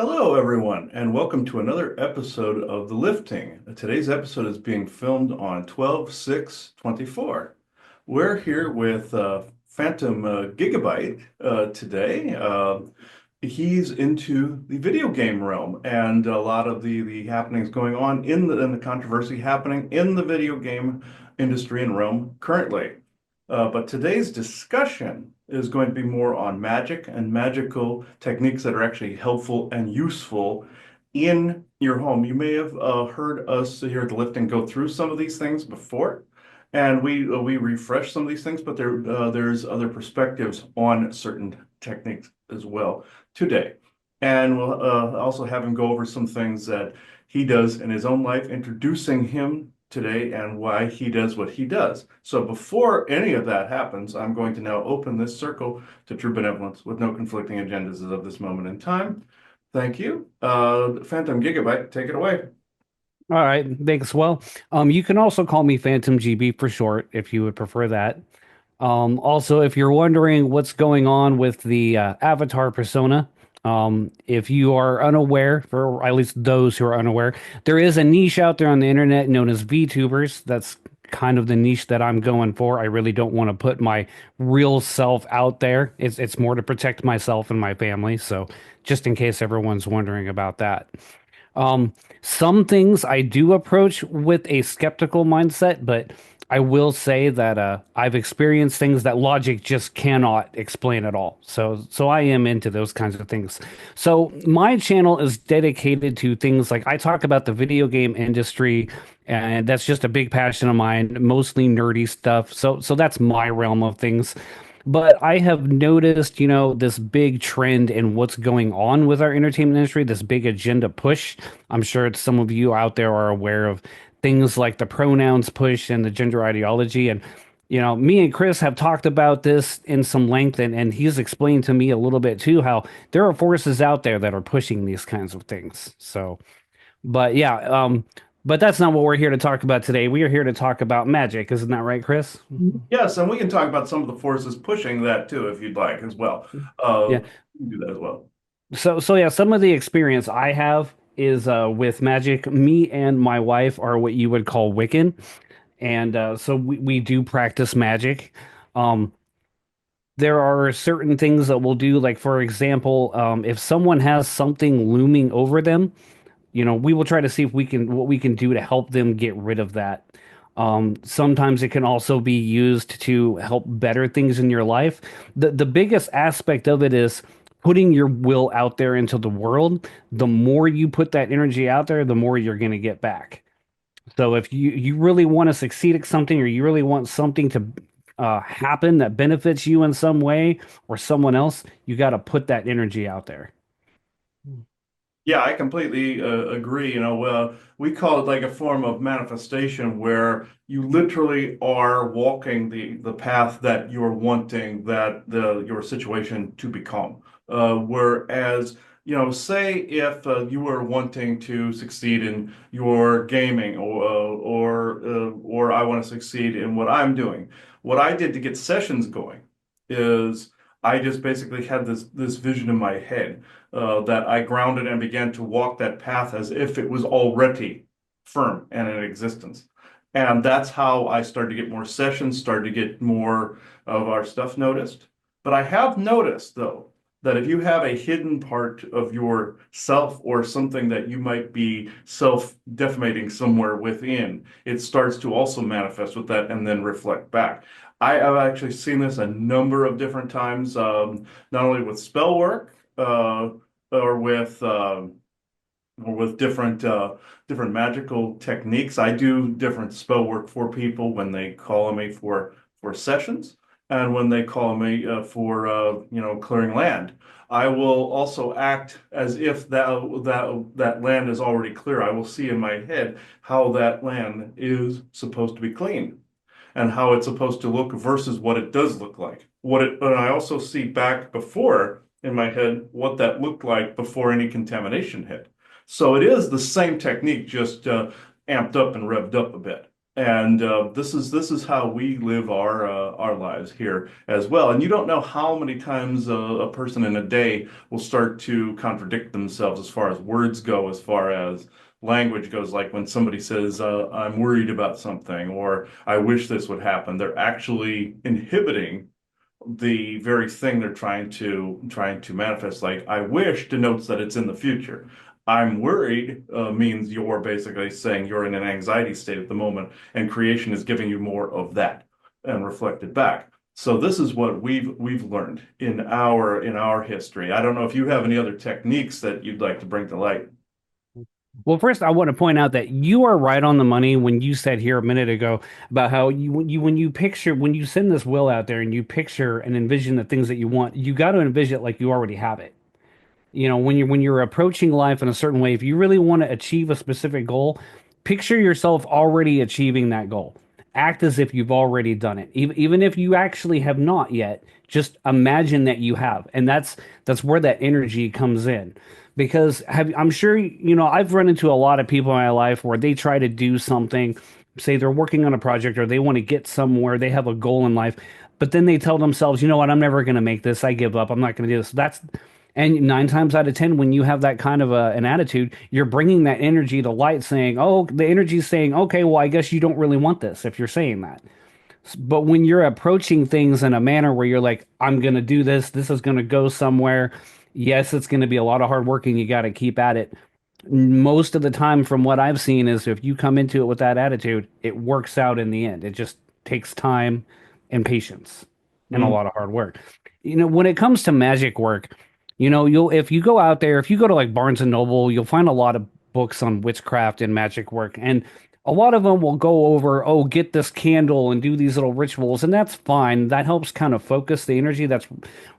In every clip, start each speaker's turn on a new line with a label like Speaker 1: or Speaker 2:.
Speaker 1: Hello, everyone, and welcome to another episode of The Lifting. Today's episode is being filmed on 12/6/24. We're here with Phantom Gigabyte today. He's into the video game realm and a lot of the happenings going on in the controversy happening in the video game industry and realm currently. But today's discussion is going to be more on magic and magical techniques that are actually helpful and useful in your home. You may have heard us here at the Lifting go through some of these things before, and we refresh some of these things, but there's other perspectives on certain techniques as well today. And we'll also have him go over some things that he does in his own life, introducing him today and why he does what he does. So before any of that happens, I'm going to now open this circle to true benevolence with no conflicting agendas as of this moment in time. Thank you. Phantom Gigabyte, take it away.
Speaker 2: All right, thanks. You can also call me Phantom GB for short if you would prefer that. Also, if you're wondering what's going on with the avatar persona, if you are unaware, for at least those who are unaware, there is a niche out there on the internet known as VTubers. That's kind of the niche that I'm going for. I really don't want to put my real self out there. It's more to protect myself and my family. So just in case everyone's wondering about that. Some things I do approach with a skeptical mindset, but I will say that I've experienced things that logic just cannot explain at all. So I am into those kinds of things. So my channel is dedicated to things like I talk about the video game industry, and that's just a big passion of mine, mostly nerdy stuff. So that's my realm of things. But I have noticed, this big trend in what's going on with our entertainment industry, this big agenda push. I'm sure some of you out there are aware of things like the pronouns push and the gender ideology. And, me and Chris have talked about this in some length, and he's explained to me a little bit too how there are forces out there that are pushing these kinds of things. But yeah, but that's not what we're here to talk about today. We are here to talk about magic. Isn't that right, Chris?
Speaker 1: Yes, and we can talk about some of the forces pushing that too, if you'd like as well.
Speaker 2: Yeah.
Speaker 1: We can do that as well.
Speaker 2: So yeah, some of the experience I have is with magic. Me and my wife are what you would call Wiccan, and so we do practice magic. Um, there are certain things that we'll do, like for example, if someone has something looming over them, we will try to see if we can what we can do to help them get rid of that. Sometimes it can also be used to help better things in your life. The biggest aspect of it is putting your will out there into the world. The more you put that energy out there, the more you're going to get back. So if you really want to succeed at something, or you really want something to happen that benefits you in some way or someone else, you got to put that energy out there.
Speaker 1: Yeah, I completely agree. We call it like a form of manifestation where you literally are walking the path that you're wanting your situation to become. Whereas, say if you were wanting to succeed in your gaming or I want to succeed in what I'm doing. What I did to get sessions going is I just basically had this vision in my head that I grounded and began to walk that path as if it was already firm and in existence. And that's how I started to get more sessions, started to get more of our stuff noticed. But I have noticed, though, that if you have a hidden part of yourself or something that you might be self-defamating somewhere within, it starts to also manifest with that and then reflect back. I have actually seen this a number of different times, not only with spell work, or with different magical techniques. I do different spell work for people when they call on me for sessions and when they call me for clearing land. I will also act as if that land is already clear. I will see in my head how that land is supposed to be cleaned and how it's supposed to look versus what it does look like. And I also see back before in my head what that looked like before any contamination hit. So it is the same technique, just amped up and revved up a bit. And this is how we live our lives here as well. And you don't know how many times a person in a day will start to contradict themselves as far as words go, as far as language goes. Like when somebody says, "I'm worried about something," or "I wish this would happen," they're actually inhibiting the very thing they're trying to manifest. Like I wish denotes that it's in the future. I'm worried means you're basically saying you're in an anxiety state at the moment, and creation is giving you more of that and reflected back. So this is what we've learned in our history. I don't know if you have any other techniques that you'd like to bring to light.
Speaker 2: Well, first, I want to point out that you are right on the money when you said here a minute ago about how when you picture when you send this will out there and you picture and envision the things that you want, you got to envision it like you already have it. You know, when you're approaching life in a certain way, if you really want to achieve a specific goal, picture yourself already achieving that goal. Act as if you've already done it. Even if you actually have not yet, just imagine that you have. And that's where that energy comes in. Because I'm sure, I've run into a lot of people in my life where they try to do something, say they're working on a project or they want to get somewhere, they have a goal in life, but then they tell themselves, you know what, I'm never going to make this. I give up. I'm not going to do this. And nine times out of 10, when you have that kind of an attitude, you're bringing that energy to light saying, oh, the energy's saying, okay, well, I guess you don't really want this if you're saying that. But when you're approaching things in a manner where you're like, I'm going to do this, this is going to go somewhere. Yes, it's going to be a lot of hard work and you got to keep at it. Most of the time, from what I've seen, is if you come into it with that attitude, it works out in the end. It just takes time and patience and a
Speaker 1: Mm,
Speaker 2: lot of hard work. When it comes to magic work, you'll if you go out there, if you go to like Barnes and Noble, you'll find a lot of books on witchcraft and magic work. And a lot of them will go over, oh, get this candle and do these little rituals, and that's fine. That helps kind of focus the energy. That's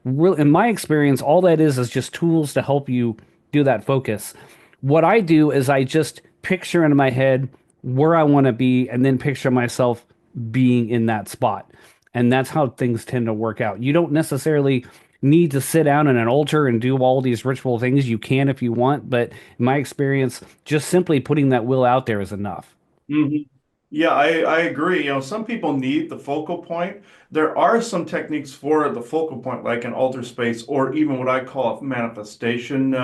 Speaker 2: real, in my experience, all that is just tools to help you do that focus. What I do is I just picture in my head where I want to be and then picture myself being in that spot. And that's how things tend to work out. You don't necessarily need to sit down in an altar and do all these ritual things. You can if you want, but in my experience, just simply putting that will out there is enough.
Speaker 1: mhm. Yeah, I agree. Some people need the focal point. There are some techniques for the focal point, like an alter space, or even what I call a manifestation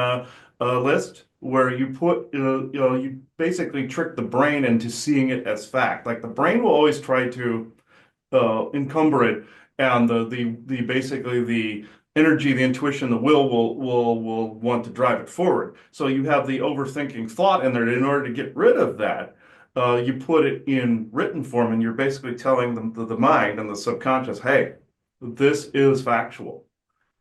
Speaker 1: list, where you put, you basically trick the brain into seeing it as fact. Like the brain will always try to encumber it, and the basically the energy, the intuition, the will want to drive it forward. So you have the overthinking thought in there. In order to get rid of that, you put it in written form, and you're basically telling them the mind and the subconscious, hey, this is factual.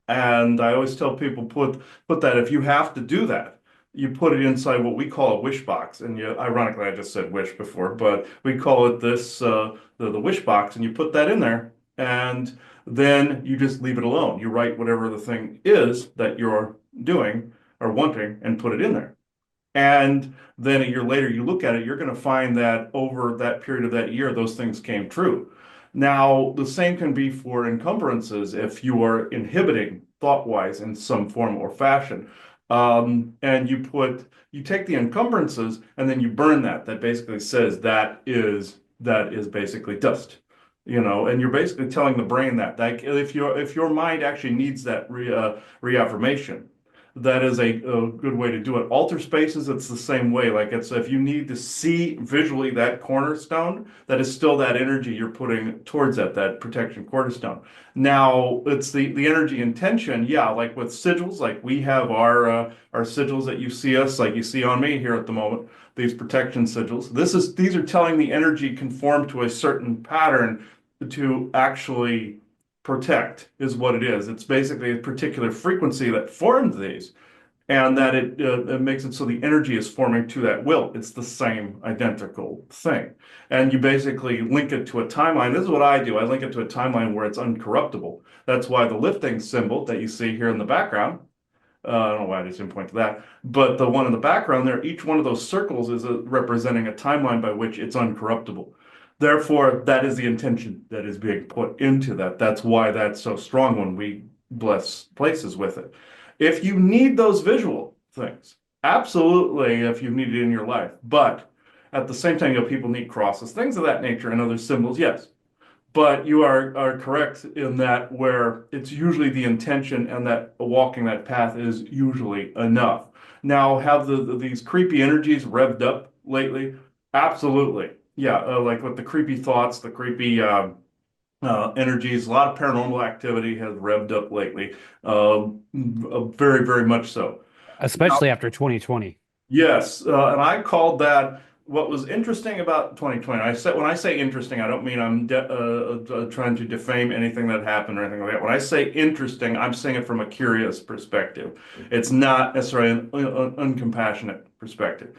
Speaker 1: And I always tell people put that if you have to do that, you put it inside what we call a wish box. And ironically, I just said wish before, but we call it this the wish box, and you put that in there, and then you just leave it alone. You write whatever the thing is that you're doing or wanting, and put it in there. And then a year later, you look at it, you're going to find that over that period of that year, those things came true. Now, the same can be for encumbrances if you are inhibiting thought-wise in some form or fashion. And you take the encumbrances and then you burn that. That basically says that is basically dust. And you're basically telling the brain that if your mind actually needs that reaffirmation, that is a good way to do it. Alter spaces, it's the same way. Like it's if you need to see visually that cornerstone, that is still that energy you're putting towards that protection cornerstone. Now it's the energy intention, yeah, like with sigils, like we have our sigils that you see us, like you see on me here at the moment, these protection sigils. These are telling the energy conform to a certain pattern to actually protect is what it is. It's basically a particular frequency that formed these, and that it makes it so the energy is forming to that will. It's the same identical thing. And you basically link it to a timeline. This is what I do. I link it to a timeline where it's uncorruptible. That's why the lifting symbol that you see here in the background, I don't know why I just didn't point to that, but the one in the background there, each one of those circles is representing a timeline by which it's uncorruptible. Therefore, that is the intention that is being put into that. That's why that's so strong when we bless places with it. If you need those visual things, absolutely, if you need it in your life, but At the same time, people need crosses, things of that nature, and other symbols, yes. But you are correct in that where it's usually the intention and that walking that path is usually enough. Now, have these creepy energies revved up lately? Absolutely. Yeah, like with the creepy thoughts, the creepy energies, a lot of paranormal activity has revved up lately. Very, very much so. Now,
Speaker 2: especially after 2020.
Speaker 1: yes, and I called that what was interesting about 2020. I said when I say interesting, I don't mean I'm trying to defame anything that happened or anything like that. When I say interesting, I'm saying it from a curious perspective. It's not necessarily an uncompassionate perspective.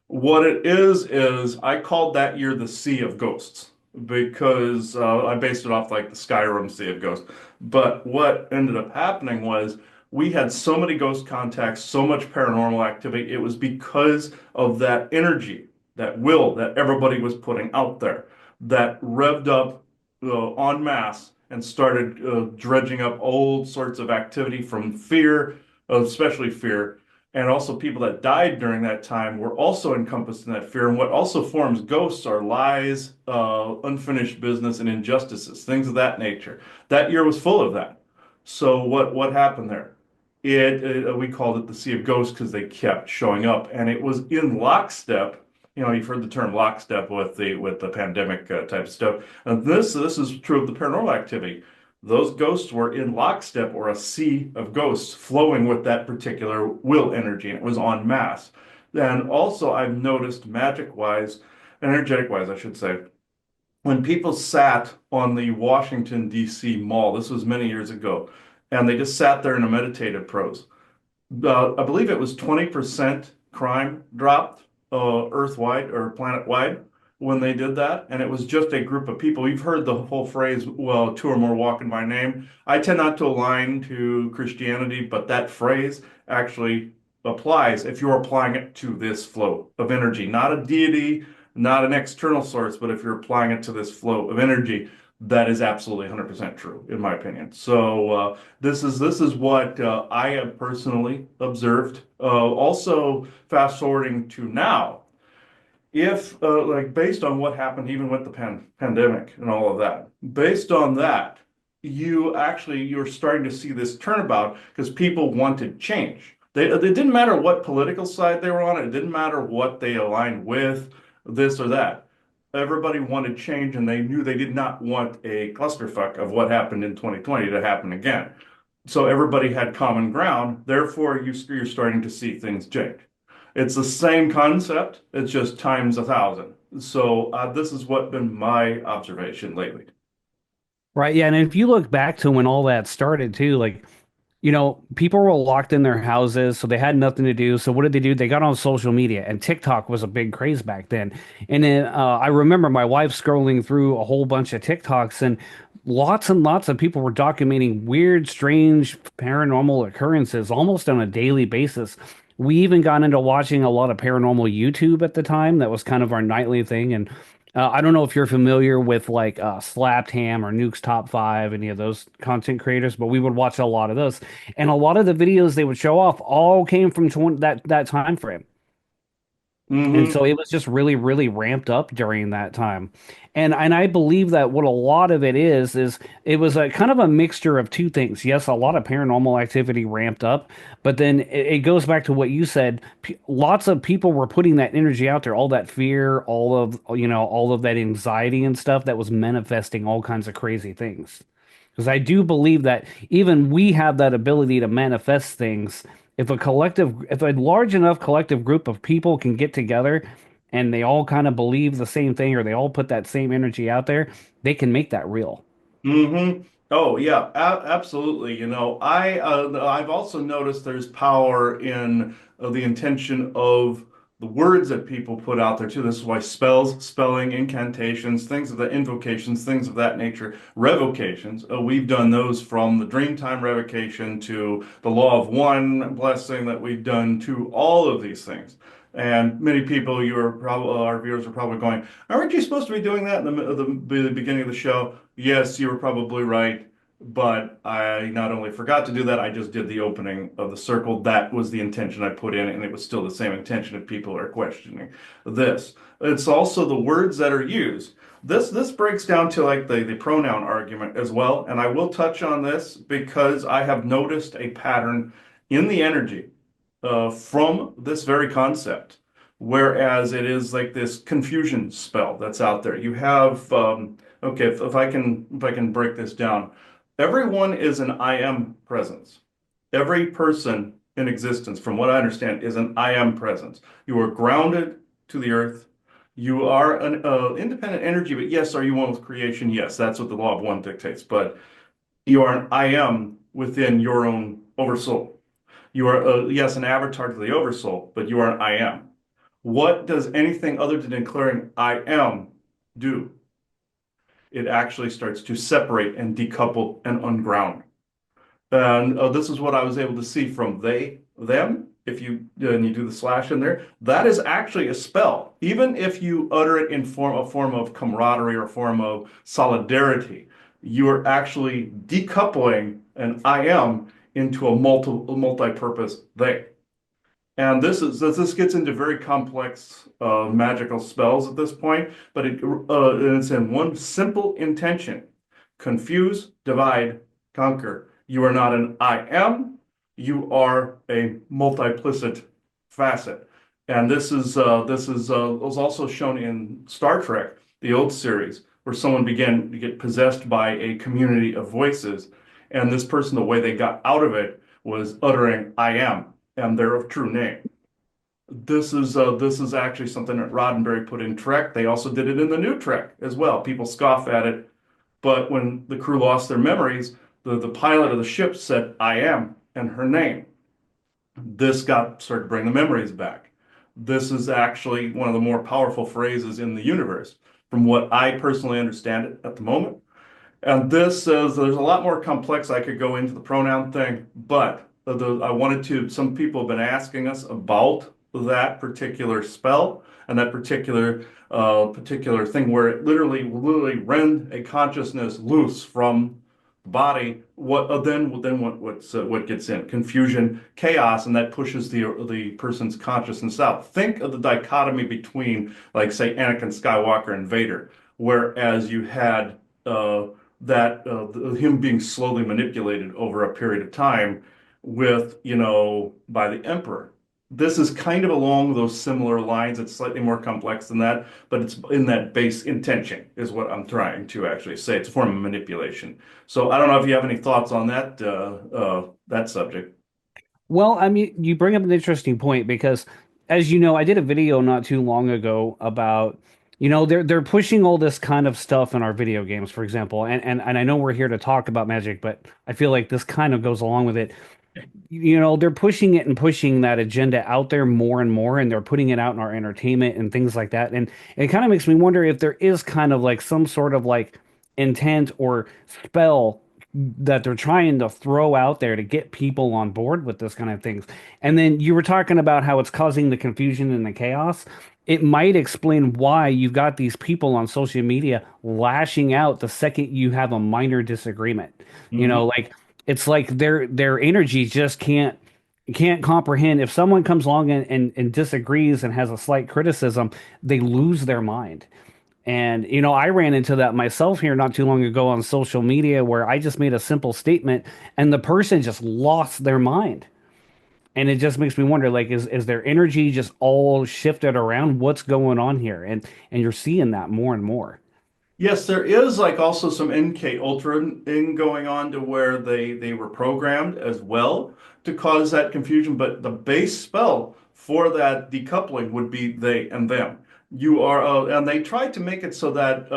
Speaker 1: What it is I called that year the Sea of Ghosts because I based it off like the Skyrim Sea of Ghosts. But what ended up happening was we had so many ghost contacts, so much paranormal activity. It was because of that energy, that will that everybody was putting out there, that revved up en masse and started dredging up old sorts of activity from fear, especially fear, and also people that died during that time were also encompassed in that fear. And what also forms ghosts are lies, unfinished business, and injustices, things of that nature. That year was full of that. So what happened there? We called it the Sea of Ghosts because they kept showing up, and it was in lockstep. You've heard the term lockstep with the pandemic type stuff. And this is true of the paranormal activity. Those ghosts were in lockstep or a sea of ghosts flowing with that particular will energy, and it was en masse. And also, I've noticed magic wise, energetic wise, I should say, when people sat on the Washington, D.C. Mall, this was many years ago, and they just sat there in a meditative pose. I believe it was 20% crime dropped earth-wide or planet-wide when they did that. And it was just a group of people. You've heard the whole phrase, well, two or more walk in my name. I tend not to align to Christianity, but that phrase actually applies if you're applying it to this flow of energy, not a deity, not an external source, but if you're applying it to this flow of energy, that is absolutely 100% true, in my opinion. So, this is what I have personally observed. Also, fast forwarding to now, if like based on what happened even with the pandemic and all of that, based on that, you're starting to see this turnabout because people wanted change. It didn't matter what political side they were on. It didn't matter what they aligned with, this or that. Everybody wanted change, and they knew they did not want a clusterfuck of what happened in 2020 to happen again. So everybody had common ground. Therefore, you're starting to see things change. It's the same concept. It's just times 1,000. So this has what been my observation lately.
Speaker 2: Right. Yeah. And if you look back to when all that started too, like, people were locked in their houses, so they had nothing to do. So what did they do? They got on social media, and TikTok was a big craze back then. And then I remember my wife scrolling through a whole bunch of TikToks, and lots of people were documenting weird, strange paranormal occurrences almost on a daily basis. We even got into watching a lot of paranormal YouTube at the time. That was kind of our nightly thing. And I don't know if you're familiar with like Slapped Ham or Nuke's Top 5, any of those content creators, but we would watch a lot of those. And a lot of the videos they would show off all came from that time frame. And
Speaker 1: Hmm.
Speaker 2: so it was just really, really ramped up during that time. And I believe that what a lot of it is it was a kind of a mixture of two things. Yes, a lot of paranormal activity ramped up, but then it goes back to what you said. Lots of people were putting that energy out there, all that fear, all of that anxiety and stuff that was manifesting all kinds of crazy things. Because I do believe that even we have that ability to manifest things. If a large enough collective group of people can get together and they all kind of believe the same thing or they all put that same energy out there, they can make that real.
Speaker 1: Hmm. Oh yeah, absolutely. I've also noticed there's power in the intention of the words that people put out there too. This is why spells, spelling, incantations, things of the invocations, things of that nature, revocations. We've done those from the Dreamtime revocation to the Law of One blessing that we've done to all of these things. And many people, our viewers are probably going, aren't you supposed to be doing that in the beginning of the show? Yes, you were probably right. but I not only forgot to do that, I just did the opening of the circle. That was the intention I put in, and it was still the same intention if people are questioning this. It's also the words that are used. This breaks down to like the pronoun argument as well, and I will touch on this because I have noticed a pattern in the energy from this very concept. Whereas it is like this confusion spell that's out there. You have okay, if I can break this down. Everyone is an I am presence. Every person in existence, from what I understand, is an I am presence. You are grounded to the earth. You are an independent energy, but yes, are you one with creation? Yes, that's what the law of one dictates. But you are an I am within your own oversoul. You are, yes, an avatar to the oversoul, but you are an I am. What does anything other than declaring I am do? It actually starts to separate and decouple and unground. And this is what I was able to see from they, them. If you and you do the slash in there, that is actually a spell. Even if you utter it in a form of camaraderie or a form of solidarity, you are actually decoupling an I am into a multi-purpose they. And this gets into very complex magical spells at this point, but it's in one simple intention: confuse, divide, conquer. You are not an I am, you are a multiplicit facet. And this was also shown in Star Trek, the old series, where someone began to get possessed by a community of voices, and this person, the way they got out of it was uttering I am and their true name. This is actually something that Roddenberry put in Trek. They also did it in the new Trek as well. People scoff at it, but when the crew lost their memories, the pilot of the ship said, "I am," and her name. This got started to bring the memories back. This is actually one of the more powerful phrases in the universe, from what I personally understand it at the moment. And this says there's a lot more complex. I could go into the pronoun thing, but I wanted to. Some people have been asking us about that particular spell and that particular thing where it literally rend a consciousness loose from the body. What gets in? Confusion, chaos, and that pushes the person's consciousness out. Think of the dichotomy between, like, say, Anakin Skywalker and Vader, whereas you had that him being slowly manipulated over a period of time with, by the emperor. This is kind of along those similar lines. It's slightly more complex than that, but it's in that base intention is what I'm trying to actually say. It's a form of manipulation. So I don't know if you have any thoughts on that subject.
Speaker 2: Well, I mean, you bring up an interesting point because, as you know, I did a video not too long ago about, they're pushing all this kind of stuff in our video games, for example, and I know we're here to talk about magic, but I feel like this kind of goes along with it. They're pushing it and pushing that agenda out there more and more, and they're putting it out in our entertainment and things like that. And it kind of makes me wonder if there is kind of like some sort of like intent or spell that they're trying to throw out there to get people on board with this kind of things. And then you were talking about how it's causing the confusion and the chaos. It might explain why you've got these people on social media lashing out the second you have a minor disagreement.
Speaker 1: Hmm.
Speaker 2: Like it's like their energy just can't comprehend. If someone comes along and disagrees and has a slight criticism, they lose their mind. And, I ran into that myself here not too long ago on social media where I just made a simple statement and the person just lost their mind. And it just makes me wonder, like, is their energy just all shifted around? What's going on here? And you're seeing that more and more.
Speaker 1: Yes, there is like also some NK Ultra in going on to where they were programmed as well to cause that confusion, but the base spell for that decoupling would be they and them. And they tried to make it so that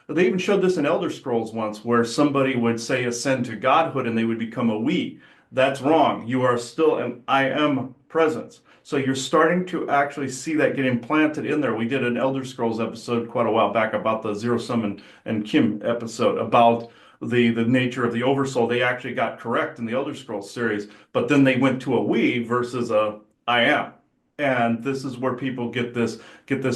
Speaker 1: they even showed this in Elder Scrolls once, where somebody would say ascend to godhood and they would become a we. That's wrong. You are still an I am presence. So you're starting to actually see that get implanted in there. We did an Elder Scrolls episode quite a while back about the Zero Sum and Kim episode about the nature of the Oversoul. They actually got correct in the Elder Scrolls series, but then they went to a we versus a I am. And this is where people get this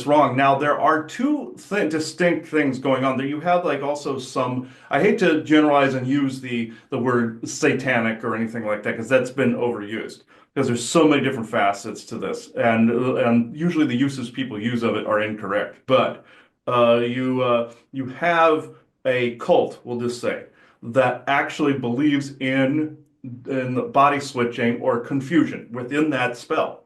Speaker 1: wrong. Now there are two distinct things going on there. You have like also some. I hate to generalize and use the word satanic or anything like that because that's been overused. Because there's so many different facets to this, and usually the uses people use of it are incorrect. But you have a cult, we'll just say, that actually believes in body switching or confusion within that spell.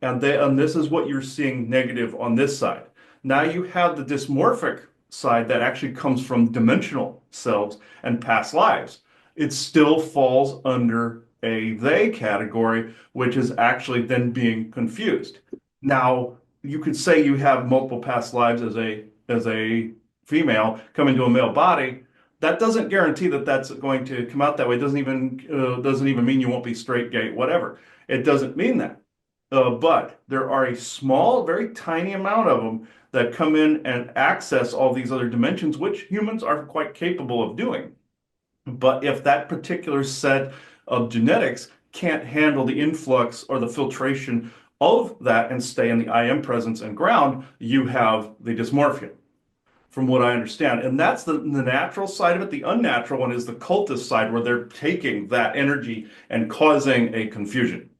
Speaker 1: And this is what you're seeing negative on this side. Now you have the dysmorphic side that actually comes from dimensional selves and past lives. It still falls under a they category, which is actually then being confused. Now, you could say you have multiple past lives as a female come into a male body. That doesn't guarantee that that's going to come out that way. It doesn't even mean you won't be straight, gay, whatever. It doesn't mean that. But there are a small, very tiny amount of them that come in and access all these other dimensions, which humans are quite capable of doing. But if that particular set of genetics can't handle the influx or the filtration of that and stay in the I am presence and ground, you have the dysmorphia, from what I understand. And that's the natural side of it. The unnatural one is the cultist side, where they're taking that energy and causing a confusion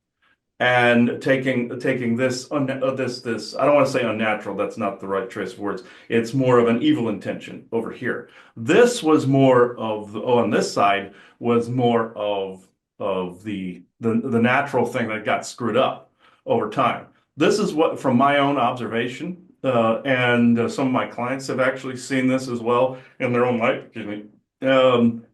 Speaker 1: and taking this I don't want to say unnatural, that's not the right choice of words. It's more of an evil intention over here. This was more of on this side was more of the natural thing that got screwed up over time. This is what, from my own observation, and some of my clients have actually seen this as well in their own life. Excuse me.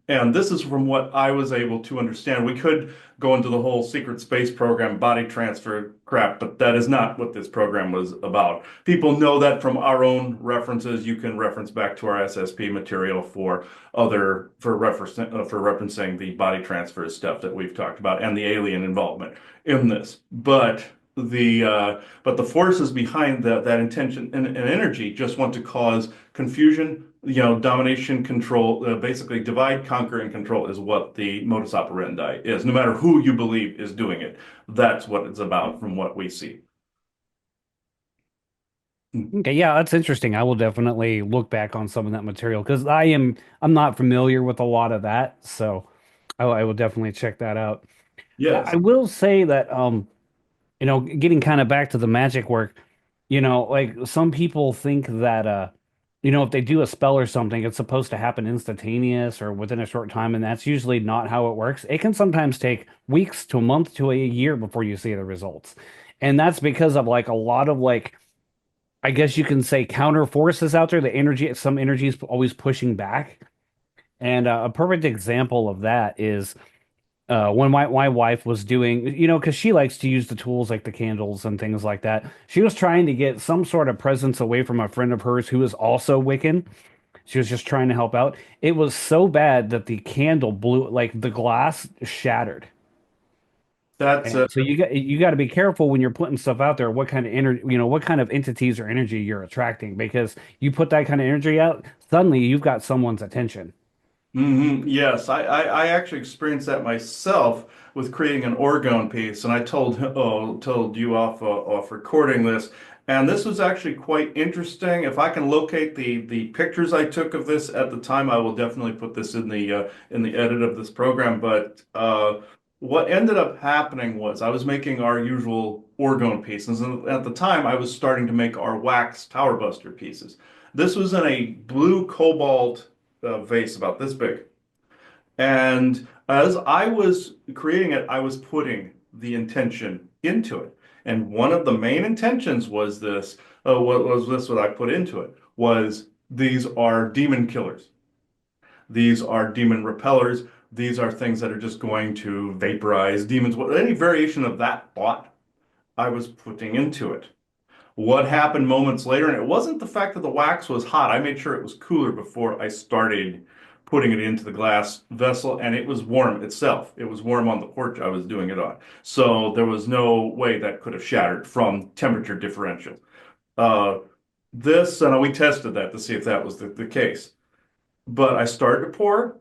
Speaker 1: And this is from what I was able to understand. We could go into the whole secret space program, body transfer crap, but that is not what this program was about. People know that from our own references. You can reference back to our SSP material for referencing the body transfer stuff that we've talked about and the alien involvement in this. But the forces behind that intention and energy just want to cause confusion, domination, control, basically divide, conquer, and control is what the modus operandi is. No matter who you believe is doing it, that's what it's about from what we see.
Speaker 2: Okay, yeah, that's interesting. I will definitely look back on some of that material because I'm not familiar with a lot of that, so I will definitely check that out. I
Speaker 1: Yes,
Speaker 2: will say that getting kind of back to the magic work, like some people think that if they do a spell or something, it's supposed to happen instantaneous or within a short time, and that's usually not how it works. It can sometimes take weeks to a month to a year before you see the results. And that's because of like a lot of like I guess you can say counter forces out there. Some energy is always pushing back. And a perfect example of that is when my wife was doing, because she likes to use the tools like the candles and things like that. She was trying to get some sort of presence away from a friend of hers who is also Wiccan. She was just trying to help out. It was so bad that the candle blew, like the glass shattered.
Speaker 1: that's
Speaker 2: And so you got to be careful when you're putting stuff out there, what kind of energy, what kind of entities or energy you're attracting, because you put that kind of energy out, suddenly you've got someone's attention.
Speaker 1: Yes, I actually experienced that myself with creating an orgone piece, and I told you off recording this, and this was actually quite interesting. If I can locate the pictures I took of this at the time, I will definitely put this in the edit of this program. But what ended up happening was I was making our usual orgone pieces, and at the time I was starting to make our wax Tower Buster pieces. This was in a blue cobalt vase about this big. And as I was creating it, I was putting the intention into it. And one of the main intentions was this, what I put into it, was these are demon killers. These are demon repellers. These are things that are just going to vaporize demons. Any variation of that thought I was putting into it. What happened moments later, and it wasn't the fact that the wax was hot. I made sure it was cooler before I started putting it into the glass vessel, and it was warm itself. It was warm on the porch I was doing it on. So there was no way that could have shattered from temperature differential. Uh, and we tested that to see if that was the case. But I started to pour,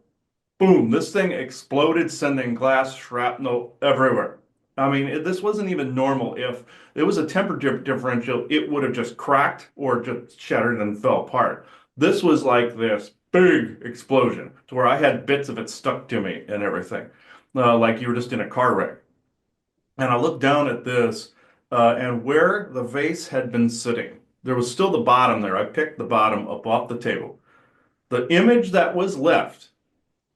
Speaker 1: boom, this thing exploded, sending glass shrapnel everywhere. I mean, this wasn't even normal. If it was a temperature differential, it would have just cracked or just shattered and fell apart. This was like this big explosion to where I had bits of it stuck to me and everything, like you were just in a car wreck. And I looked down at this, and where the vase had been sitting, there was still the bottom there. I picked the bottom up off the table. The image that was left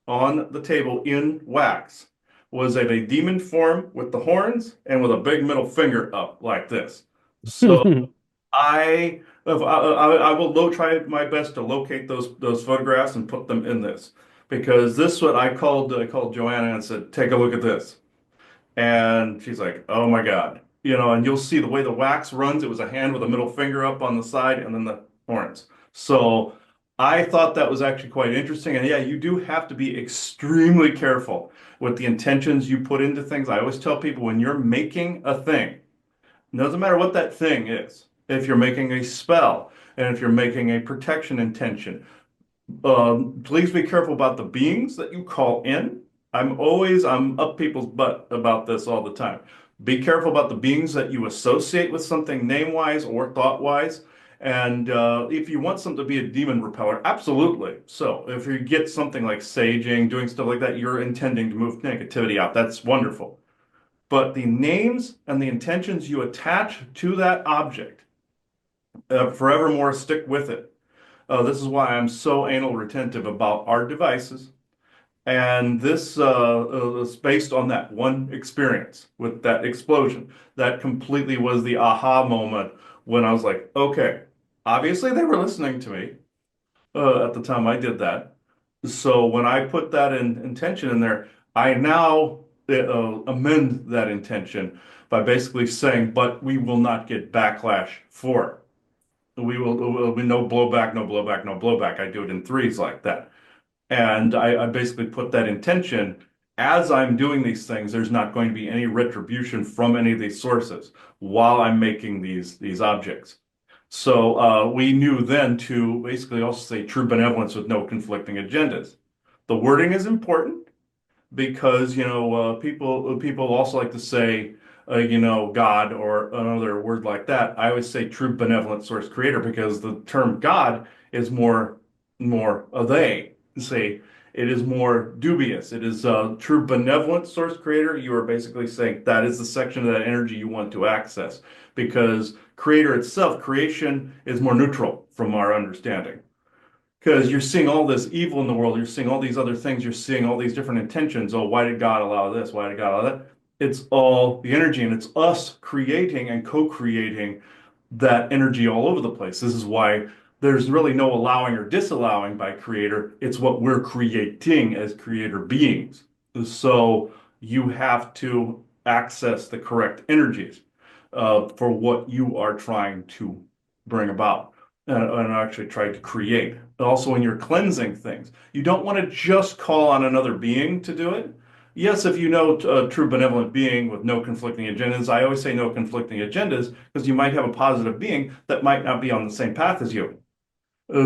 Speaker 1: on the table in wax was of a demon form with the horns and with a big middle finger up like this. So I will try my best to locate those photographs and put them in this because this what I called Joanna and said, take a look at this. And she's like, oh my God. And you'll see the way the wax runs, it was a hand with a middle finger up on the side and then the horns. So I thought that was actually quite interesting. And yeah, you do have to be extremely careful with the intentions you put into things. I always tell people when you're making a thing, it doesn't matter what that thing is. If you're making a spell and if you're making a protection intention, please be careful about the beings that you call in. I'm up people's butt about this all the time. Be careful about the beings that you associate with something name-wise or thought-wise. And if you want something to be a demon repeller, absolutely. So if you get something like saging, doing stuff like that, you're intending to move negativity out. That's wonderful. But the names and the intentions you attach to that object, forevermore stick with it. This is why I'm so anal retentive about our devices. And this is based on that one experience with that explosion. That completely was the aha moment when I was like, okay, obviously they were listening to me at the time I did that. So when I put that intention in there, I now amend that intention by basically saying, but we will not get backlash for it. Will be no blowback, no blowback, no blowback. I do it in threes like that. And I basically put that intention as I'm doing these things, there's not going to be any retribution from any of these sources while I'm making these objects. So we knew then to basically also say true benevolence with no conflicting agendas. The wording is important because people also like to say God or another word like that. I always say true benevolent source creator because the term God is more a they say it is more dubious. It is a true benevolent source creator. You are basically saying that is the section of that energy you want to access because creator itself, creation is more neutral from our understanding because you're seeing all this evil in the world, you're seeing all these other things, you're seeing all these different intentions. Oh, why did God allow this? Why did God allow that? It's all the energy, and it's us creating and co-creating that energy all over the place. This is why there's really no allowing or disallowing by creator. It's what we're creating as creator beings. So you have to access the correct energies for what you are trying to bring about and actually try to create. Also, when you're cleansing things, you don't want to just call on another being to do it. Yes, if you know a true benevolent being with no conflicting agendas, I always say no conflicting agendas because you might have a positive being that might not be on the same path as you.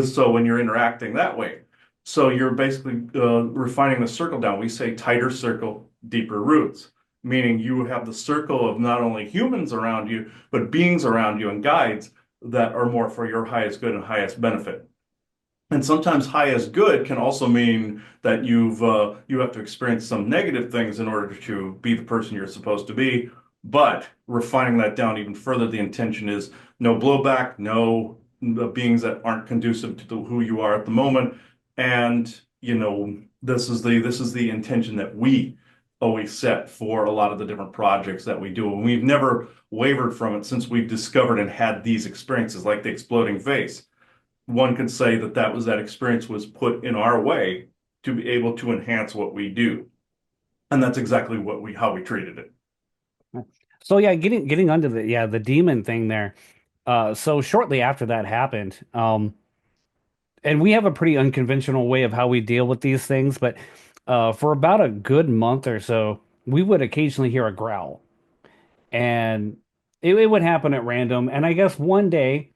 Speaker 1: So when you're interacting that way, so you're basically refining the circle down. We say tighter circle, deeper roots, meaning you have the circle of not only humans around you, but beings around you and guides that are more for your highest good and highest benefit. And sometimes highest good can also mean that you have to experience some negative things in order to be the person you're supposed to be. But refining that down even further, the intention is no blowback, no beings that aren't conducive to who you are at the moment. And this is the intention that we always set for a lot of the different projects that we do. And we've never wavered from it since we've discovered and had these experiences like the exploding vase. One could say that experience was put in our way to be able to enhance what we do. And that's exactly how we treated it.
Speaker 2: So yeah, getting onto the demon thing there. So shortly after that happened, and we have a pretty unconventional way of how we deal with these things, but for about a good month or so, we would occasionally hear a growl, and it would happen at random. And I guess one day,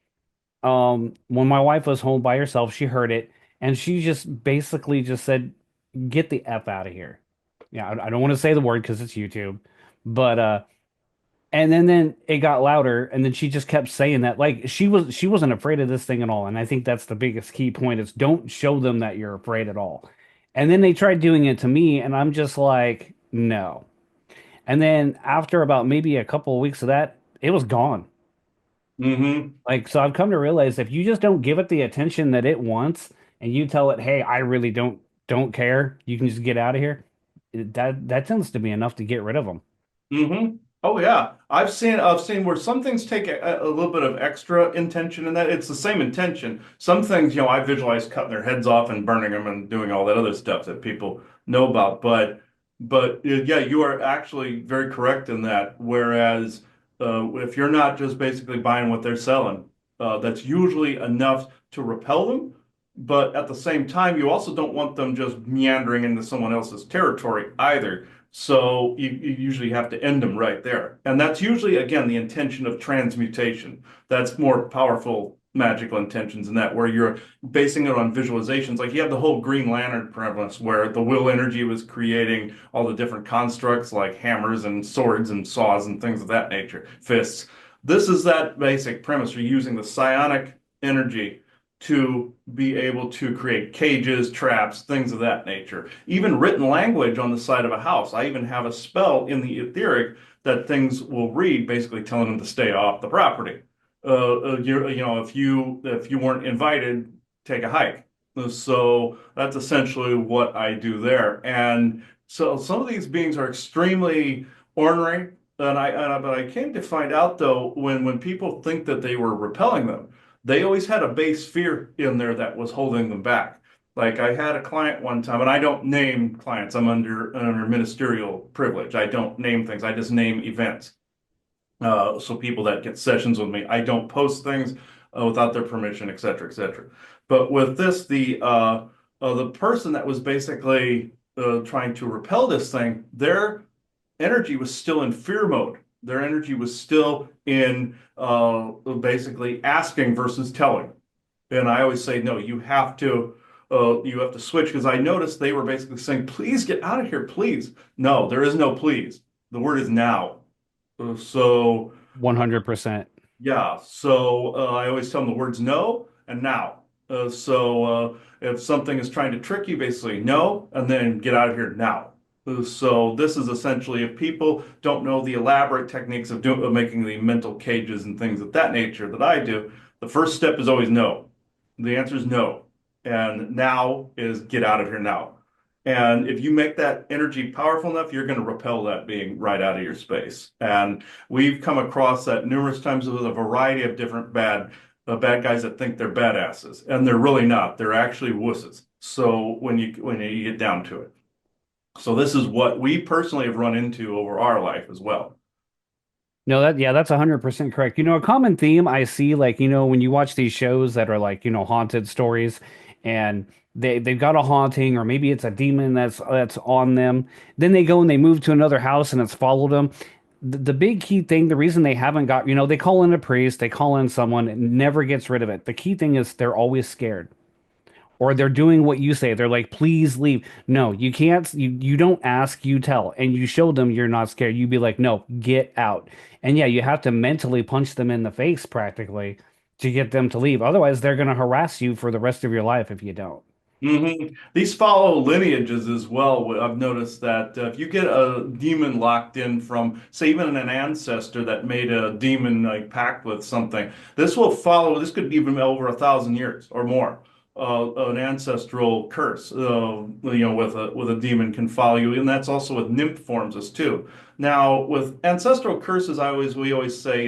Speaker 2: when my wife was home by herself, she heard it, and she just basically just said, "Get the F out of here." Yeah, I don't want to say the word because it's YouTube, But and then it got louder, and then she just kept saying that. Like she wasn't afraid of this thing at all. And I think that's the biggest key point is don't show them that you're afraid at all. And then they tried doing it to me, and I'm just like, no. And then after about maybe a couple of weeks of that, it was gone.
Speaker 1: Hmm.
Speaker 2: Like, so I've come to realize if you just don't give it the attention that it wants, and you tell it, "Hey, I really don't care. You can just get out of here." That tends to be enough to get rid of them.
Speaker 1: Hmm. Oh yeah, I've seen where some things take a little bit of extra intention in that it's the same intention. Some things, I visualize cutting their heads off and burning them and doing all that other stuff that people know about. But yeah, you are actually very correct in that. Whereas if you're not just basically buying what they're selling, that's usually enough to repel them. But at the same time, you also don't want them just meandering into someone else's territory either. So you usually have to end them right there. And that's usually, again, the intention of transmutation. That's more powerful magical intentions in that, where you're basing it on visualizations. Like you have the whole Green Lantern premise where the will energy was creating all the different constructs like hammers and swords and saws and things of that nature, fists. This is that basic premise. You're using the psionic energy to be able to create cages, traps, things of that nature. Even written language on the side of a house. I even have a spell in the etheric that things will read, basically telling them to stay off the property. If you weren't invited, take a hike. So that's essentially what I do there. And so some of these beings are extremely ornery. But I came to find out though, when people think that they were repelling them, they always had a base fear in there that was holding them back. Like I had a client one time, and I don't name clients. I'm under ministerial privilege. I don't name things. I just name events. So people that get sessions with me, I don't post things without their permission, et cetera, et cetera. But with this, the person that was basically trying to repel this thing, their energy was still in fear mode. Their energy was still in basically asking versus telling. And I always say, no, you have to switch because I noticed they were basically saying, please get out of here, please. No, there is no please. The word is now. So
Speaker 2: 100%.
Speaker 1: yeah, so I always tell them the words no and now. If something is trying to trick you, basically no, and then get out of here now. So this is essentially if people don't know the elaborate techniques of making the mental cages and things of that nature that I do, the first step is always no. The answer is no. And now is get out of here now. And if you make that energy powerful enough, you're going to repel that being right out of your space. And we've come across that numerous times with a variety of different bad guys that think they're badasses, and they're really not. They're actually wusses. So when you get down to it, so this is what we personally have run into over our life as well.
Speaker 2: No, that's 100% correct. A common theme I see, like, when you watch these shows that are like, haunted stories and they've got a haunting, or maybe it's a demon that's on them. Then they go and they move to another house and it's followed them. The big key thing, the reason they haven't got, they call in a priest, they call in someone, it never gets rid of it. The key thing is they're always scared, or they're doing what you say. They're like, please leave. No, you can't. You don't ask, you tell, and you show them you're not scared. You be like, no, get out. And yeah, you have to mentally punch them in the face practically to get them to leave. Otherwise, they're going to harass you for the rest of your life if you don't.
Speaker 1: These follow lineages as well. I've noticed that if you get a demon locked in from, say, even an ancestor that made a demon like pact with something, this will follow. This could be even over 1,000 years or more. An ancestral curse, with a demon can follow you, and that's also with nymph forms as too. Now, with ancestral curses, we always say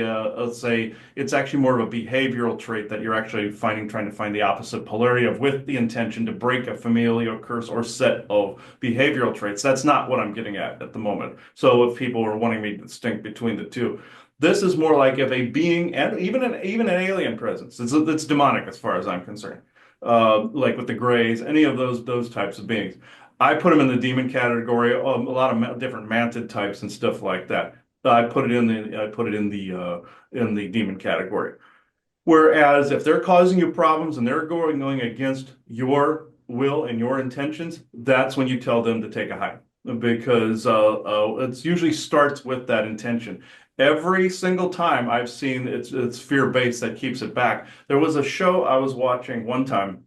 Speaker 1: it's actually more of a behavioral trait that you're actually trying to find the opposite polarity of, with the intention to break a familial curse or set of behavioral traits. That's not what I'm getting at the moment. So if people are wanting me to distinct between the two, this is more like if a being, and even an alien presence, it's demonic as far as I'm concerned. Like with the Greys, any of those types of beings. I put them in the demon category. A lot of different mantid types and stuff like that. I put it in the demon category. Whereas if they're causing you problems and they're going against your will and your intentions, that's when you tell them to take a hike. because it's usually starts with that intention. Every single time I've seen it's fear based that keeps it back. There was a show I was watching one time.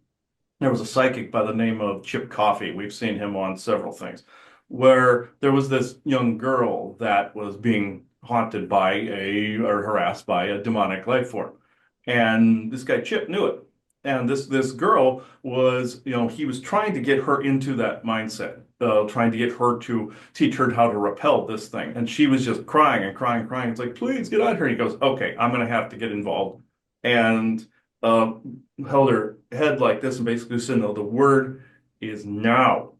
Speaker 1: There was a psychic by the name of Chip Coffey. We've seen him on several things, where there was this young girl that was being haunted by a or harassed by a demonic life form. And this guy Chip knew it. And this girl was, he was trying to get her into that mindset, trying to get her to teach her how to repel this thing. And she was just crying and crying and crying. It's like, please get out of here. And he goes, okay, I'm going to have to get involved. And uh, held her head like this and basically said, no, the word is now,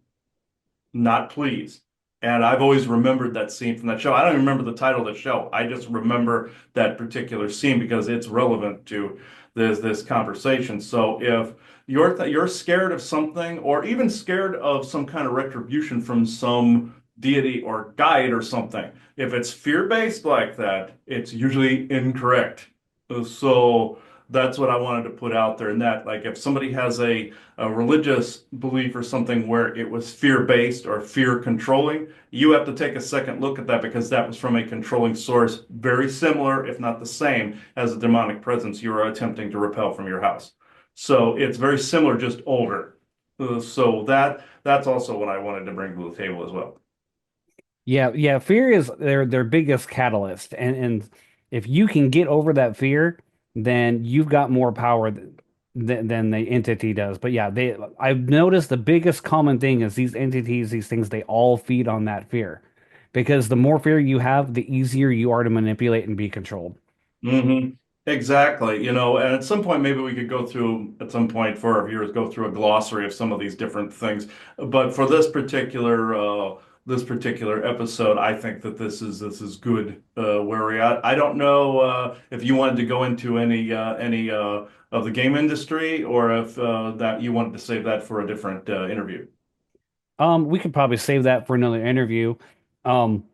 Speaker 1: not please. And I've always remembered that scene from that show. I don't even remember the title of the show. I just remember that particular scene because it's relevant to this conversation. So if you're scared of something, or even scared of some kind of retribution from some deity or guide or something, if it's fear-based like that, it's usually incorrect. So that's what I wanted to put out there. And that, like, if somebody has a religious belief or something where it was fear-based or fear controlling, you have to take a second look at that because that was from a controlling source, very similar, if not the same, as a demonic presence you are attempting to repel from your house. So it's very similar, just older. So that's also what I wanted to bring to the table as well.
Speaker 2: Yeah, yeah, fear is their biggest catalyst, and if you can get over that fear, then you've got more power than the entity does. But yeah, they I've noticed the biggest common thing is these entities, these things, they all feed on that fear, because the more fear you have, the easier you are to manipulate and be controlled.
Speaker 1: Hmm. Exactly. And at some point, maybe we could go through, at some point for our viewers, go through a glossary of some of these different things. But for this particular episode, I think that this is good where we're at. I don't know if you wanted to go into any of the game industry, or if that you wanted to save that for a different interview.
Speaker 2: We could probably save that for another interview. Um,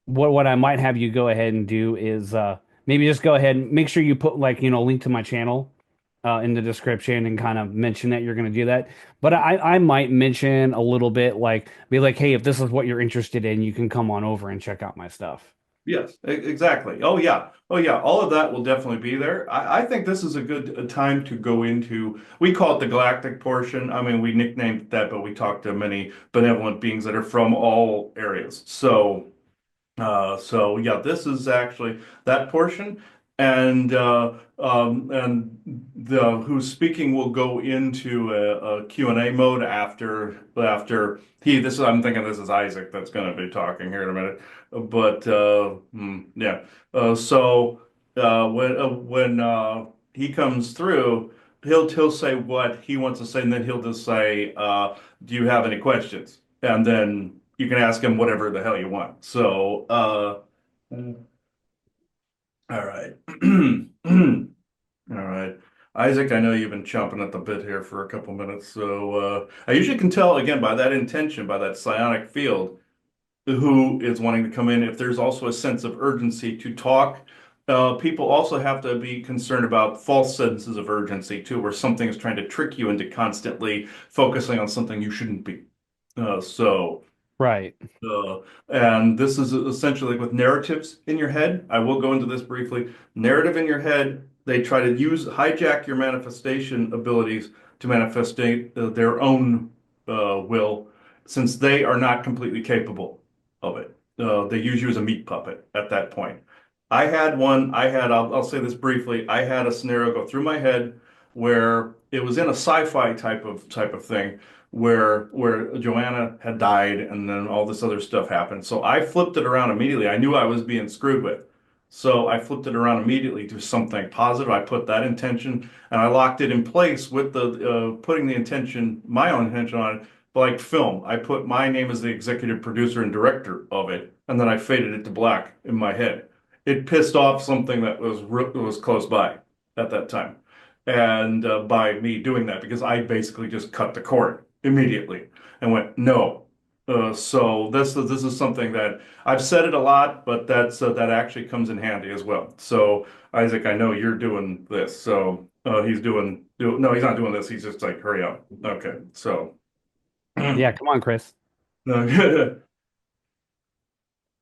Speaker 2: what I might have you go ahead and do is maybe just go ahead and make sure you put, like, a link to my channel in the description, and kind of mention that you're going to do that. But I might mention a little bit, like, be like, hey, if this is what you're interested in, you can come on over and check out my stuff.
Speaker 1: Yes, exactly. Oh yeah. Oh yeah. All of that will definitely be there. I think this is a good time to go into, we call it the galactic portion. I mean, we nicknamed that, but we talk to many benevolent beings that are from all areas. So yeah, this is actually that portion, and the who's speaking will go into a Q&A mode after he. This is I'm thinking this is Isaac that's going to be talking here in a minute, but yeah. When he comes through, he'll say what he wants to say, and then he'll just say, "Do you have any questions?" And then you can ask him whatever the hell you want. So, all right. All right. Isaac, I know you've been chomping at the bit here for a couple minutes. So, I usually can tell again by that intention, by that psionic field, who is wanting to come in. If there's also a sense of urgency to talk, people also have to be concerned about false senses of urgency too, where something is trying to trick you into constantly focusing on something you shouldn't be. So,
Speaker 2: Right.
Speaker 1: and this is essentially like with narratives in your head. I will go into this briefly. Narrative in your head, they try to hijack your manifestation abilities to manifestate their own will, since they are not completely capable of it. They use you as a meat puppet at that point. I'll say this briefly. I had a scenario go through my head where it was in a sci-fi type of thing where Joanna had died and then all this other stuff happened. So I flipped it around immediately. I knew I was being screwed with. So I flipped it around immediately to something positive. I put that intention and I locked it in place with the putting the intention, my own intention on it, like film. I put my name as the executive producer and director of it, and then I faded it to black in my head. It pissed off something that was close by at that time, and by me doing that, because I basically just cut the cord immediately and went no. So this is something that I've said it a lot, but that actually comes in handy as well. So Isaac, I know you're doing this. So no, he's not doing this. He's just like, hurry up. Okay. So
Speaker 2: Yeah, come on, Chris.
Speaker 1: No, good.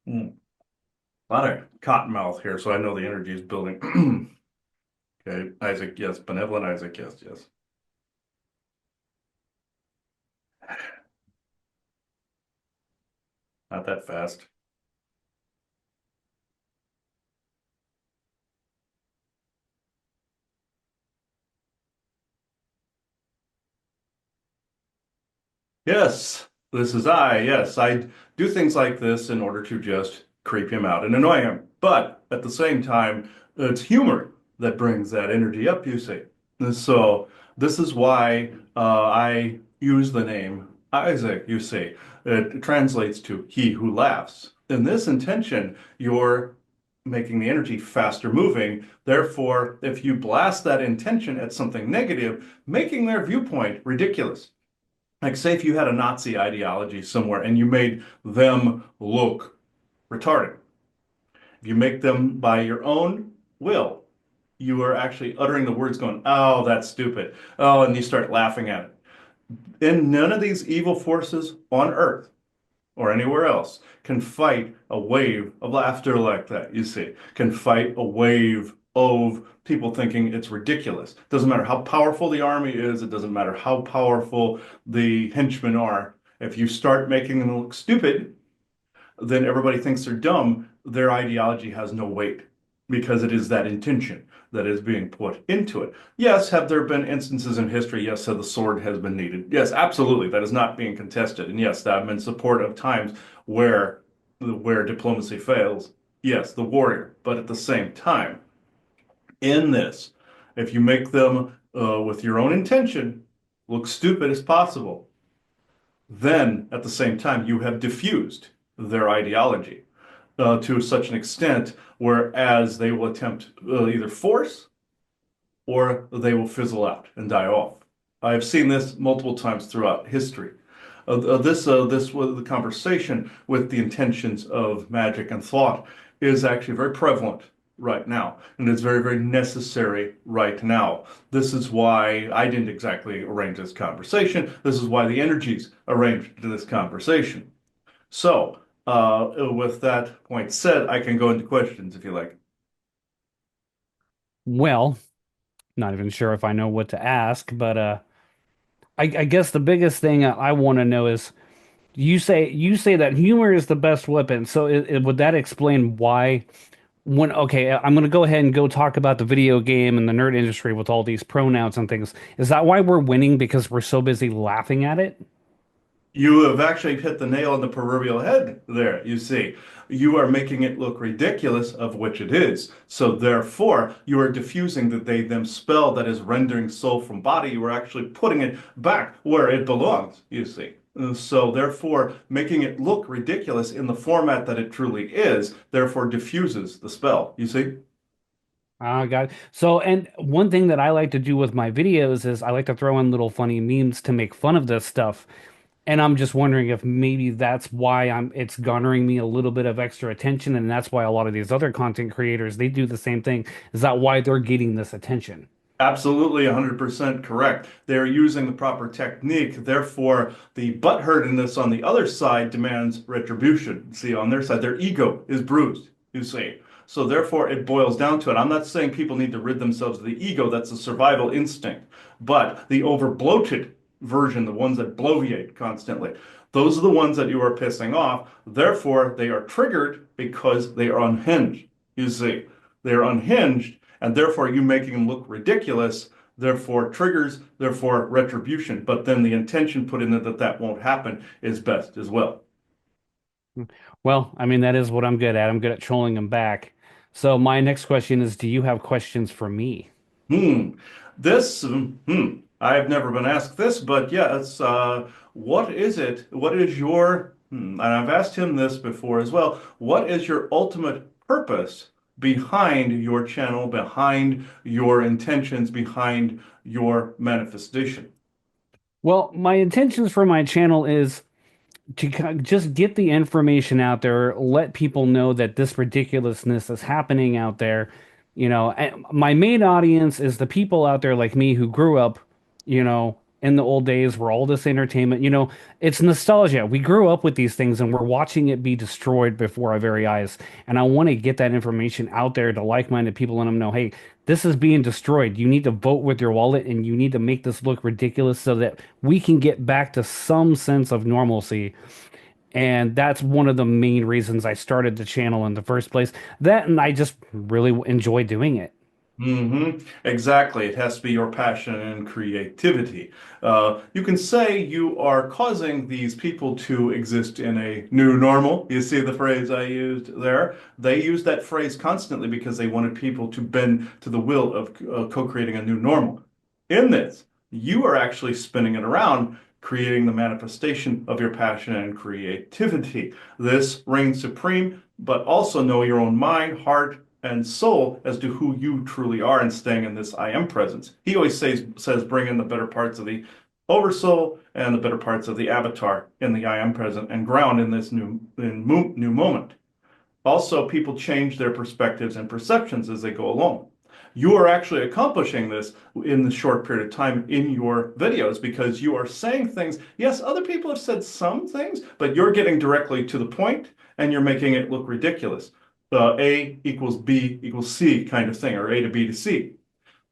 Speaker 1: Mm. A lot of cottonmouth here, so I know the energy is building. Okay, Isaac, yes. Benevolent Isaac, yes, yes. Not that fast. Yes, this is I. Yes, I do things like this in order to just creep him out and annoy him. But at the same time, it's humor that brings that energy up, you see. And so this is why I use the name Isaac, you see. It translates to he who laughs. In this intention, you're making the energy faster moving. Therefore, if you blast that intention at something negative, making their viewpoint ridiculous. Like, say if you had a Nazi ideology somewhere and you made them look retarded. If you make them by your own will, you are actually uttering the words going, oh, that's stupid. Oh, and you start laughing at it. And none of these evil forces on earth or anywhere else can fight a wave of laughter like that, you see, can fight a wave of people thinking it's ridiculous. Doesn't matter how powerful the army is, it doesn't matter how powerful the henchmen are. If you start making them look stupid, then everybody thinks they're dumb. Their ideology has no weight because it is that intention that is being put into it. Yes, have there been instances in history? Yes, so the sword has been needed. Yes, absolutely. That is not being contested. And yes, I'm in support of times where diplomacy fails. Yes, the warrior. But at the same time, in this, if you make them with your own intention look stupid as possible, then at the same time you have diffused their ideology to such an extent whereas they will attempt either force or they will fizzle out and die off. I've seen this multiple times throughout history. This was the conversation with the intentions of magic and thought is actually very prevalent right now, and it's very, very necessary right now. This is why I didn't exactly arrange this conversation. This is why the energies arranged this conversation. So, with that point said, I can go into questions if you like.
Speaker 2: Well, not even sure if I know what to ask, but I guess the biggest thing I want to know is you say that humor is the best weapon. So would that explain why when okay, I'm gonna go ahead and go talk about the video game and the nerd industry with all these pronouns and things. Is that why we're winning because we're so busy laughing at it?
Speaker 1: You have actually hit the nail on the proverbial head there, you see. You are making it look ridiculous, of which it is. So therefore, you are diffusing the they them spell that is rendering soul from body. You are actually putting it back where it belongs, you see. So therefore, making it look ridiculous in the format that it truly is, therefore diffuses the spell, you see.
Speaker 2: Ah, got it. So, and one thing that I like to do with my videos is I like to throw in little funny memes to make fun of this stuff. And I'm just wondering if maybe that's why it's garnering me a little bit of extra attention, and that's why a lot of these other content creators they do the same thing. Is that why they're getting this attention?
Speaker 1: Absolutely 100% correct. They're using the proper technique. Therefore, the butthurtedness on the other side demands retribution. See, on their side, their ego is bruised, you see. So therefore, it boils down to it. I'm not saying people need to rid themselves of the ego. That's a survival instinct. But the over bloated version, the ones that bloviate constantly, those are the ones that you are pissing off. Therefore, they are triggered because they are unhinged, you see. They are unhinged and therefore you making them look ridiculous, therefore triggers, therefore retribution. But then the intention put in it that that won't happen is best as well.
Speaker 2: Well, I mean, that is what I'm good at. I'm good at trolling them back. So my next question is, do you have questions for me?
Speaker 1: Hmm. I've never been asked this, but yes, what is it? What is and I've asked him this before as well. What is your ultimate purpose behind your channel, behind your intentions, behind your manifestation?
Speaker 2: Well, my intentions for my channel is to just get the information out there, let people know that this ridiculousness is happening out there. And my main audience is the people out there like me who grew up, you know, in the old days where all this entertainment, it's nostalgia. We grew up with these things and we're watching it be destroyed before our very eyes. And I want to get that information out there to like-minded people and let them know, hey, this is being destroyed. You need to vote with your wallet and you need to make this look ridiculous so that we can get back to some sense of normalcy. And that's one of the main reasons I started the channel in the first place. That and I just really enjoy doing it.
Speaker 1: Exactly. It has to be your passion and creativity. You can say you are causing these people to exist in a new normal. You see the phrase I used there? They use that phrase constantly because they wanted people to bend to the will of co-creating a new normal. In this, you are actually spinning it around, creating the manifestation of your passion and creativity. This reigns supreme, but also know your own mind, heart, and soul as to who you truly are and staying in this I am presence. He always says bring in the better parts of the oversoul and the better parts of the avatar in the I am present and ground in this new moment. Also, people change their perspectives and perceptions as they go along. You are actually accomplishing this in the short period of time in your videos because you are saying things. Yes, other people have said some things, but you're getting directly to the point and you're making it look ridiculous. A equals B equals C kind of thing, or A to B to C.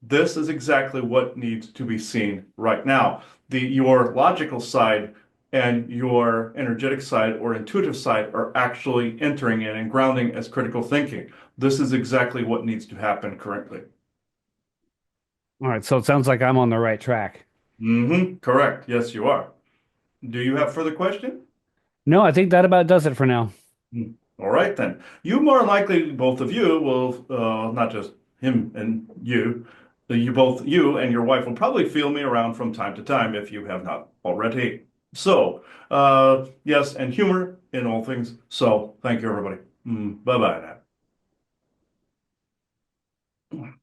Speaker 1: This is exactly what needs to be seen right now. Your logical side and your energetic side or intuitive side are actually entering in and grounding as critical thinking. This is exactly what needs to happen currently.
Speaker 2: All right, so it sounds like I'm on the right track.
Speaker 1: Correct. Yes, you are. Do you have further question?
Speaker 2: No, I think that about does it for now.
Speaker 1: Hmm. All right, then. You more likely, both of you will, not just him and you and your wife will probably feel me around from time to time if you have not already. So, yes, and humor in all things. So, thank you, everybody. Bye-bye now.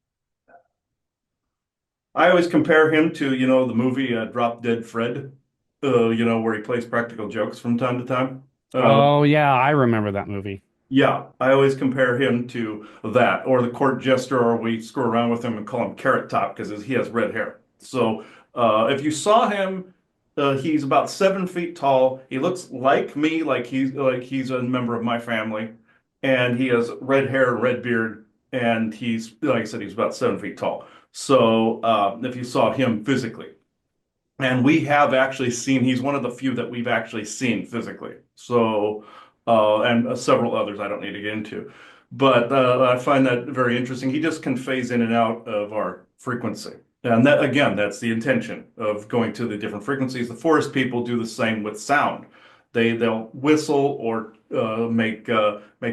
Speaker 1: I always compare him to, the movie Drop Dead Fred, where he plays practical jokes from time to time. Uh,
Speaker 2: Oh, yeah, I remember that movie.
Speaker 1: Yeah, I always compare him to that, or the court jester, or we screw around with him and call him Carrot Top because he has red hair. So if you saw him, he's about 7 feet tall. He looks like me, like he's a member of my family, and he has red hair and red beard, and he's like I said, he's about 7 feet tall. So if you saw him physically. And we have actually seen, he's one of the few that we've actually seen physically. So, and several others I don't need to get into. But I find that very interesting. He just can phase in and out of our frequency. And that, again, that's the intention of going to the different frequencies. The forest people do the same with sound. They'll whistle or make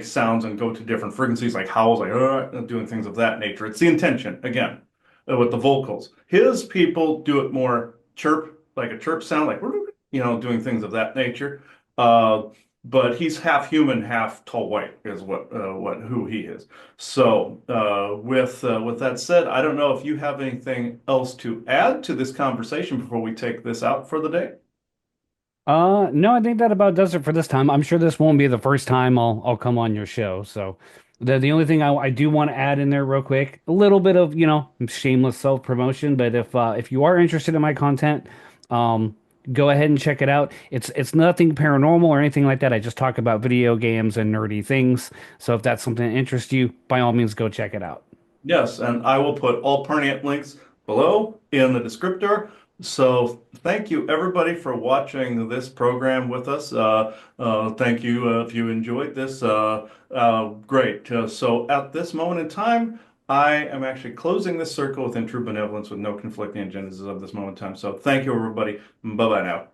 Speaker 1: sounds and go to different frequencies like howls, like doing things of that nature. It's the intention, again, with the vocals. His people do it more chirp, like a chirp sound, like doing things of that nature. Uh, but he's half human, half tall white, is what who he is. So with that said, I don't know if you have anything else to add to this conversation before we take this out for the day.
Speaker 2: No, I think that about does it for this time. I'm sure this won't be the first time I'll come on your show. So the only thing I do want to add in there real quick, a little bit of, shameless self-promotion, but if you are interested in my content, um go ahead and check it out. It's nothing paranormal or anything like that. I just talk about video games and nerdy things. So if that's something that interests you, by all means go check it out.
Speaker 1: Yes, and I will put all pertinent links below in the descriptor. So thank you everybody for watching this program with us. Thank you if you enjoyed this. Great. So at this moment in time, I am actually closing this circle within true benevolence with no conflicting agendas of this moment in time. So thank you everybody. Bye bye now.